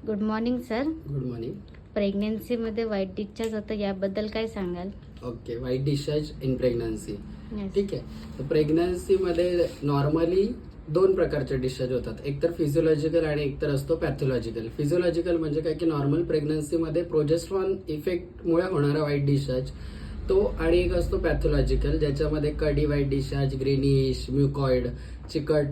Good morning sir. Good morning. प्रेग्नन्सीमध्ये white discharge होतं याबद्दल काय सांगाल? ओके, वाईट डिस्चार्ज इन प्रेग्नन्सी. Yes. ठीक आहे. तर प्रेग्नन्सीमध्ये नॉर्मली दोन प्रकारचे डिस्चार्ज होतात, एक तर फिजिओलॉजिकल आणि एक तर असतो पॅथॉलॉजिकल. फिजिओलॉजिकल म्हणजे काय की नॉर्मल प्रेग्नन्सीमध्ये प्रोजेस्ट्रॉन इफेक्टमुळे होणारा वाईट डिस्चार्ज तो, आणि एक असतो पॅथॉलॉजिकल ज्याच्यामध्ये कडी वाईट डिस्चार्ज, ग्रीनिश, म्युकॉइड, चिकट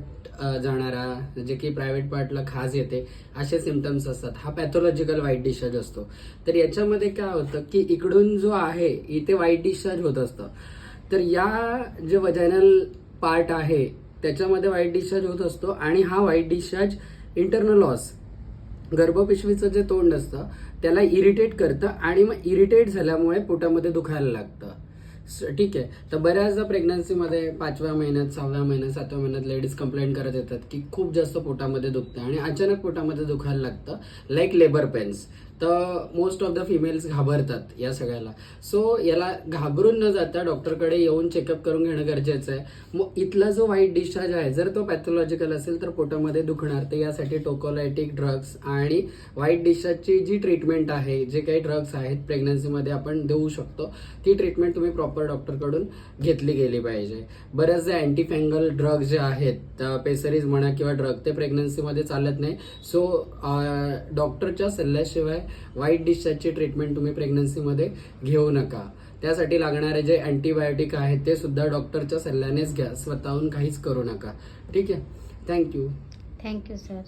जाणारा, जे की प्रायव्हेट पार्टला खाज येते, असे सिम्पटम्स असतात. हा पॅथॉलॉजिकल वाईट डिस्चार्ज असतो. तर याच्यामध्ये काय होतं की इकडून जो आहे इथे वाईट डिस्चार्ज होत असतं, तर या जे वजायनल पार्ट आहे त्याच्यामध्ये वाईट डिस्चार्ज होत असतो. आणि हा वाईट डिस्चार्ज इंटरनल लॉस, गर्भपिशवीचं जे तोंड असतं त्याला इरिटेट करतं आणि मग इरिटेट झाल्यामुळे पोटामध्ये दुखायला लागतं. ठीक आहे. तर बऱ्याचदा प्रेग्नन्सीमध्ये 5व्या महिन्यात, 6व्या महिन्यात, 7व्या महिन्यात लेडीज कंप्लेंट करत येतात की खूप जास्त पोटामध्ये दुखतं आणि अचानक पोटामध्ये दुखायला लागतं, लाईक लेबर पेन्स. तर मोस्ट ऑफ द फिमेल्स घाबरतात या सगळ्याला. सो याला घाबरून न जाता डॉक्टरकडे येऊन चेकअप करून घेणं गरजेचं आहे. मग इथला जो वाईट डिस्चार्ज आहे जर तो पॅथॉलॉजिकल असेल तर पोटामध्ये दुखणार, तर यासाठी टोकोलायटिक ड्रग्स आणि वाईट डिस्चार्जची जी ट्रीटमेंट आहे, जे काही ड्रग्स आहेत प्रेग्नन्सीमध्ये आपण देऊ शकतो, ती ट्रीटमेंट तुम्ही प्रॉपर डॉक्टरकडून घेतली गेली पाहिजे. बऱ्याचदा अँटीफँगल ड्रग जे आहेत, पेसरीज म्हणा किंवा ड्रग, ते प्रेग्नन्सीमध्ये चालत नाही. सो डॉक्टरच्या सल्ल्याशिवाय वाईट डिस्चार्जची ट्रीटमेंट तुम्ही प्रेग्नन्सीमध्ये घेऊ नका. त्यासाठी लागणारे जे अँटीबायोटिक आहेत ते सुद्धा डॉक्टरच्या सल्ल्यानेच घ्या, स्वतःहून काहीच करू नका. ठीक आहे. थँक्यू. Thank you sir.